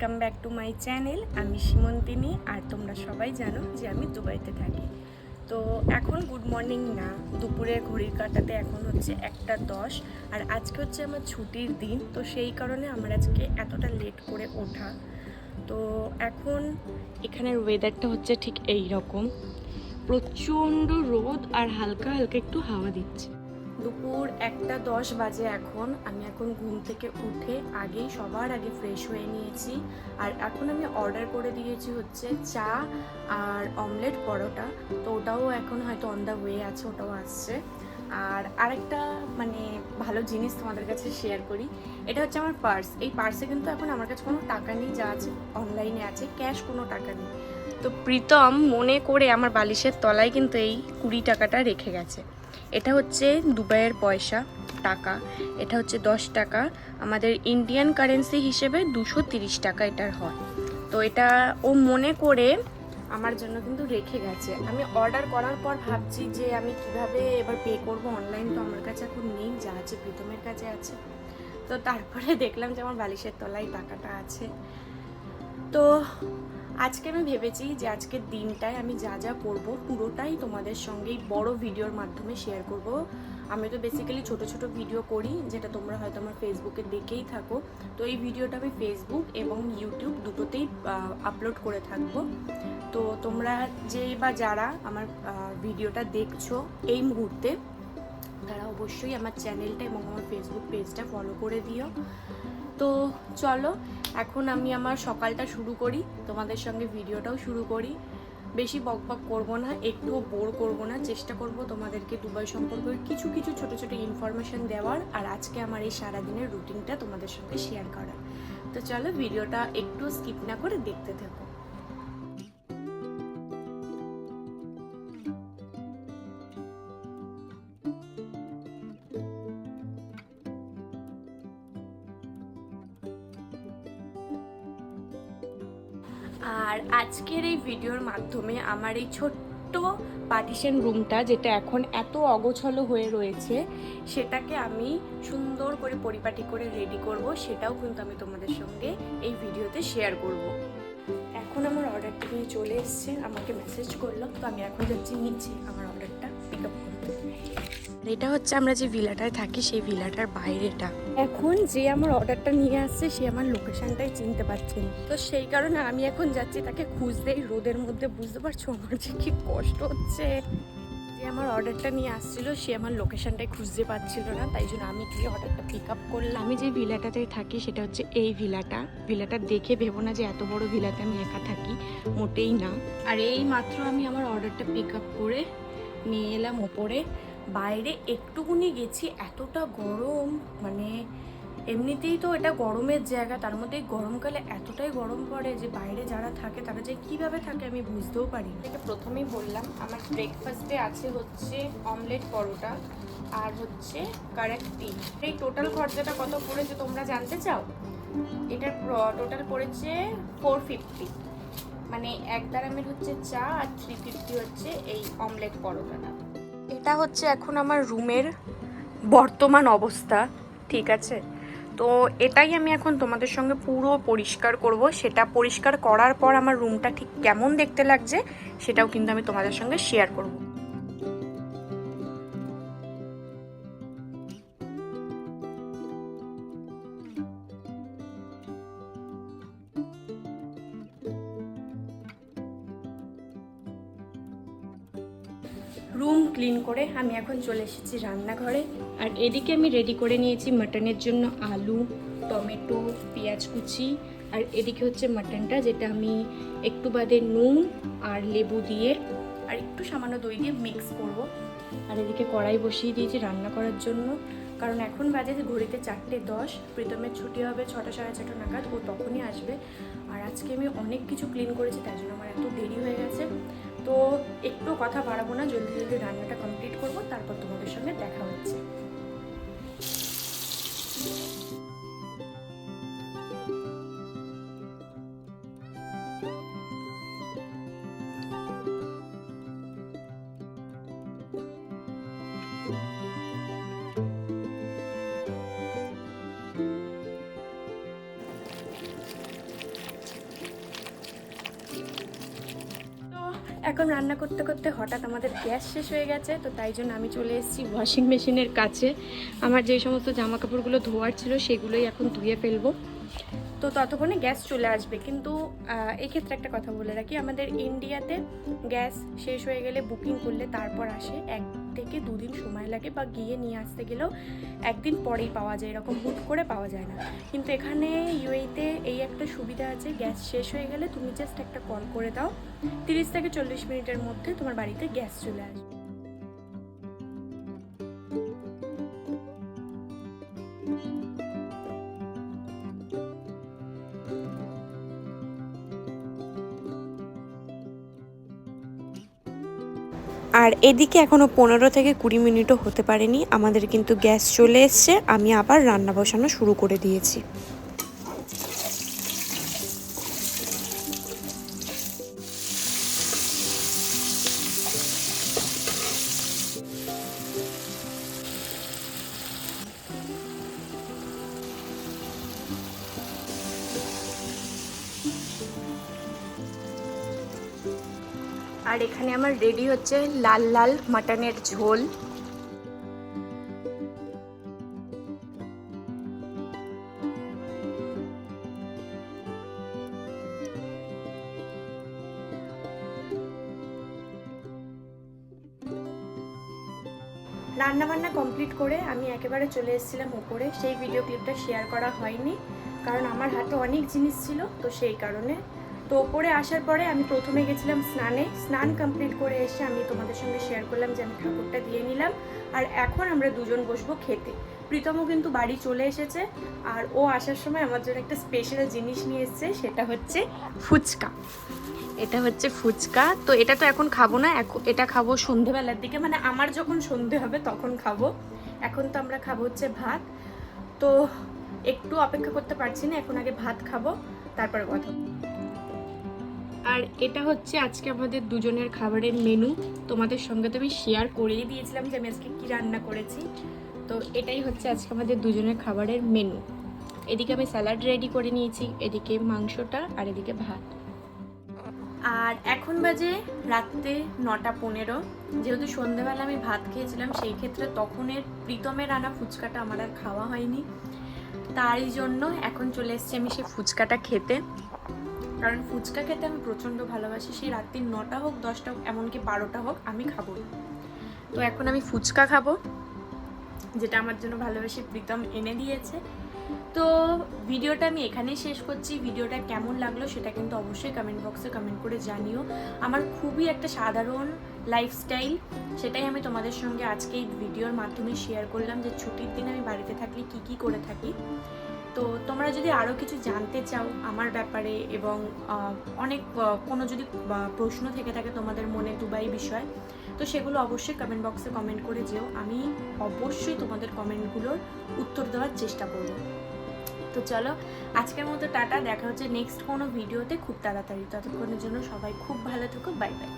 Welcome back to my channel. আমি সীমন্তিনী, আর তোমরা সবাই জানো যে আমি দুবাইতে থাকি। তো এখন গুড মর্নিং না, দুপুরে ঘড়ির কাঁটাতে এখন হচ্ছে 1:10, আর আজকে হচ্ছে আমার ছুটির দিন। তো সেই কারণে আমার আজকে এতটা লেট করে ওঠা। তো এখন এখানের ওয়েদারটা হচ্ছে ঠিক এই রকম, প্রচণ্ড রোদ আর হালকা হালকা একটু হাওয়া দিচ্ছে। দুপুর 1:10 বাজে এখন। আমি এখন ঘুম থেকে উঠে সবার আগে ফ্রেশ হয়ে নিয়েছি, আর এখন আমি অর্ডার করে দিয়েছি হচ্ছে চা আর অমলেট পরোটা। তো ওটাও এখন হয়তো অন দ্য ওয়ে আছে, ওটাও আসছে। আর আরেকটা ভালো জিনিস তোমাদের কাছে শেয়ার করি, এটা হচ্ছে আমার পার্স। এই পার্সে কিন্তু এখন আমার কাছে কোনো টাকা নেই, যা আছে অনলাইনে আছে, ক্যাশ কোনো টাকা নেই। তো প্রীতম মনে করে আমার বালিশের তলায় কিন্তু এই 20 টাকাটা রেখে গেছে। এটা হচ্ছে দুবাইয়ের পয়সা, টাকা। এটা হচ্ছে 10 টাকা, আমাদের ইন্ডিয়ান কারেন্সি হিসেবে 230 টাকা এটার হয়। তো এটা ও মনে করে আমার জন্য কিন্তু রেখে গেছে। আমি অর্ডার করার পর ভাবছি যে আমি কিভাবে এবার পে করব, অনলাইন তো আমার কাছে এখন নেই, যা আছে প্রীতমের কাছে আছে। তো তারপরে দেখলাম যে আমার বালিশের তলায় টাকাটা আছে। তো আজকে আমি ভেবেছি যে আজকের দিনটায় আমি যা যা করব পুরোটাই তোমাদের সঙ্গে বড় ভিডিওর মাধ্যমে শেয়ার করব। আমি তো বেসিক্যালি ছোট ছোট ভিডিও করি, যেটা তোমরা হয়তো আমার ফেসবুকে দেখেই থাকো। তো এই ভিডিওটা আমি ফেসবুক এবং ইউটিউব দুটোতেই আপলোড করে থাকবো। তো তোমরা যারা আমার ভিডিওটা দেখছো এই মুহূর্তে, তারা অবশ্যই আমার চ্যানেলটা এবং আমার ফেসবুক পেজটা ফলো করে দিও। তো চলো এখন আমি আমার সকালটা শুরু করি, তোমাদের সঙ্গে ভিডিওটাও শুরু করি। বেশি বকবক করবো না, একটুও বোর করবো না, চেষ্টা করব তোমাদেরকে দুবাই সম্পর্কে কিছু কিছু ছোট ছোট ইনফরমেশন দেওয়ার, আর আজকে আমার এই সারাদিনের রুটিনটা তোমাদের সঙ্গে শেয়ার করার। তো চলো ভিডিওটা একটু স্কিপ না করে দেখতে থাকো। আর আজকের এই ভিডিওর মাধ্যমে আমার এই ছোট্ট পার্টিশন রুমটা, যেটা এখন এত অগোছালো হয়ে রয়েছে, সেটাকে আমি সুন্দর করে পরিপাটি করে রেডি করব, সেটাও কিন্তু আমি তোমাদের সঙ্গে এই ভিডিওতে শেয়ার করব। এখন আমার অর্ডারটা নিয়ে চলে এসছে, আমাকে মেসেজ করলো। তো আমি এখন যাচ্ছি নিচে আমার অর্ডারটা পিক আপ করতে। এটা হচ্ছে আমরা যে ভিলাটায় থাকি সেই ভিলাটার বাইরেটা। এখন যে আমার অর্ডারটা নিয়ে আসছে সে আমার লোকেশনটাই চিনতে পারছে না, তো সেই কারণে আমি এখন যাচ্ছি তাকে খুঁজতে। এই রোদের মধ্যে বুঝতে পারছো আমার যে কি কষ্ট হচ্ছে। যে আমার অর্ডারটা নিয়ে আসছিল সে আমার লোকেশনটাই খুঁজতে পারছিল না, তাই জন্য আমি গিয়ে অর্ডারটা পিক আপ করলাম। আমি যে ভিলাটাতে থাকি সেটা হচ্ছে এই ভিলাটা দেখে ভেবো না যে এত বড় ভিলাতে আমি একা থাকি, মোটেই না। আর এই মাত্র আমি আমার অর্ডারটা পিক আপ করে নিয়ে এলাম ওপরে। বাইরে একটুকুনি গেছি, এতটা গরম, এমনিতেই তো এটা গরমের জায়গা, তার মধ্যে গরমকালে এতটাই গরম পড়ে যে বাইরে যারা থাকে তারা যে কিভাবে থাকে আমি বুঝতেও পারি। এটা প্রথমেই বললাম, আমার ব্রেকফাস্টে আছে হচ্ছে অমলেট পরোটা আর হচ্ছে কারেক্ট টি। এই টোটাল খরচাটা কত পড়েছে তোমরা জানতে চাও? এটার টোটাল পড়েছে 450, এক দারামের হচ্ছে চা আর 350 হচ্ছে এই অমলেট পরোটাটা। এটা হচ্ছে এখন আমার রুমের বর্তমান অবস্থা, ঠিক আছে? তো এটাই আমি এখন তোমাদের সঙ্গে পুরো পরিষ্কার করব। সেটা পরিষ্কার করার পর আমার রুমটা ঠিক কেমন দেখতে লাগছে সেটাও কিন্তু আমি তোমাদের সঙ্গে শেয়ার করব। রুম ক্লিন করে আমি এখন চলে এসেছি রান্নাঘরে। আর এদিকে আমি রেডি করে নিয়েছি মাটনের জন্য আলু, টমেটো, পেঁয়াজ কুচি। আর এদিকে হচ্ছে মাটনটা, যেটা আমি একটু বাদে নুন আর লেবু দিয়ে আর একটু সামান্য দই দিয়ে মিক্স করব। আর এদিকে কড়াই বসিয়ে দিয়েছি রান্না করার জন্য, কারণ এখন বাজে ঘড়িতে 4:10। প্রীতমের ছুটি হবে 6টা সাড়ে 6টা নাগাদ, ও তখনই আসবে। আর আজকে আমি অনেক কিছু ক্লিন করেছি, তাই জন্য আমার এত দেরি হয়ে গেছে। তো একটু কথা বাড়াবো না, জলদি জলদি রান্নাটা কমপ্লিট করব, তারপর তোমাদের সঙ্গে দেখা হচ্ছে। এখন রান্না করতে করতে হঠাৎ আমাদের গ্যাস শেষ হয়ে গেছে, তো তাই জন্য আমি চলে এসেছি ওয়াশিং মেশিনের কাছে। আমার যে সমস্ত জামা কাপড়গুলো ধোয়ার ছিল সেগুলোই এখন ধুয়ে ফেলবো, তো ততক্ষণে গ্যাস চলে আসবে। কিন্তু এই ক্ষেত্রে একটা কথা বলে রাখি, আমাদের ইন্ডিয়াতে গ্যাস শেষ হয়ে গেলে বুকিং করলে তারপর আসে, 1 থেকে 2 দিন সময় লাগে, বা গিয়ে নিয়ে আসতে গেলেও 1 দিন পরেই পাওয়া যায়, এরকম হুট করে পাওয়া যায় না। কিন্তু এখানে ইউএইতে এই একটা সুবিধা আছে, গ্যাস শেষ হয়ে গেলে তুমি জাস্ট একটা কল করে দাও, 30 থেকে 40 মিনিটের মধ্যে তোমার বাড়িতে গ্যাস চলে আসবে। আর এদিকে এখনও 15 থেকে 20 মিনিটও হতে পারেনি, আমাদের কিন্তু গ্যাস চলে এসছে। আমি আবার রান্না বসানো শুরু করে দিয়েছি। আর এখানে আমার রেডি হচ্ছে লাল লাল মাটনের ঝোল। রান্নাবান্না কমপ্লিট করে আমি একেবারে চলে এসেছিলাম উপরে, সেই ভিডিও ক্লিপটা শেয়ার করা হয়নি কারণ আমার হাতে অনেক জিনিস ছিল, তো সেই কারণে। তো ওপরে আসার পরে আমি প্রথমে গেছিলাম স্নানে, স্নান কমপ্লিট করে এসে আমি তোমাদের সঙ্গে শেয়ার করলাম যে আমি ঠাকুরটা দিয়ে নিলাম। আর এখন আমরা দুজন বসবো খেতে। প্রীতমও কিন্তু বাড়ি চলে এসেছে, আর ও আসার সময় আমার জন্য একটা স্পেশাল জিনিস নিয়ে এসেছে, সেটা হচ্ছে ফুচকা। এটা হচ্ছে ফুচকা। তো এটা তো এখন খাবো না, এটা খাবো সন্ধেবেলার দিকে, মানে আমার যখন সন্ধে হবে তখন খাবো। এখন তো আমরা খাবো হচ্ছে ভাত, তো একটু অপেক্ষা করতে পারছি না, এখন আগে ভাত খাবো তারপরে কথা। আর এটা হচ্ছে আজকে আমাদের দুজনের খাবারের মেনু। তোমাদের সঙ্গে তো আমি শেয়ার করেই দিয়েছিলাম যে আমি আজকে কী রান্না করেছি, তো এটাই হচ্ছে আজকে আমাদের দুজনের খাবারের মেনু। এদিকে আমি স্যালাড রেডি করে নিয়েছি, এদিকে মাংসটা, আর এদিকে ভাত। আর এখন বাজে রাত্রে 9:15। যেহেতু সন্ধ্যেবেলা আমি ভাত খেয়েছিলাম, সেই ক্ষেত্রে তখনের প্রীতমের আনা ফুচকাটা আমার আর খাওয়া হয়নি, তারই জন্য এখন চলে এসেছি আমি সেই ফুচকাটা খেতে। কারণ ফুচকা খেতে আমি প্রচণ্ড ভালোবাসি, সেই রাত্রি 9টা হোক 10টা হোক এমনকি 12টা হোক আমি খাবো। তো এখন আমি ফুচকা খাবো, যেটা আমার জন্য ভালোবেসে প্রীতম এনে দিয়েছে। তো ভিডিওটা আমি এখানেই শেষ করছি। ভিডিওটা কেমন লাগলো সেটা কিন্তু অবশ্যই কমেন্ট বক্সে কমেন্ট করে জানিও। আমার খুবই একটা সাধারণ লাইফস্টাইল, সেটাই আমি তোমাদের সঙ্গে আজকে এই ভিডিওর মাধ্যমে শেয়ার করলাম, যে ছুটির দিন আমি বাড়িতে থাকলে কি কি করে থাকি। তো তোমরা যদি আরও কিছু জানতে চাও আমার ব্যাপারে, এবং অনেক কোনো যদি প্রশ্ন থেকে থাকে তোমাদের মনে দুবাই বিষয়, তো সেগুলো অবশ্যই কমেন্ট বক্সে কমেন্ট করে যেও, আমি অবশ্যই তোমাদের কমেন্টগুলোর উত্তর দেওয়ার চেষ্টা করব। তো চলো আজকের মতো টাটা, দেখা হচ্ছে নেক্সট কোনো ভিডিওতে খুব তাড়াতাড়ি। ততক্ষণের জন্য সবাই খুব ভালো থেকো, বাই বাই।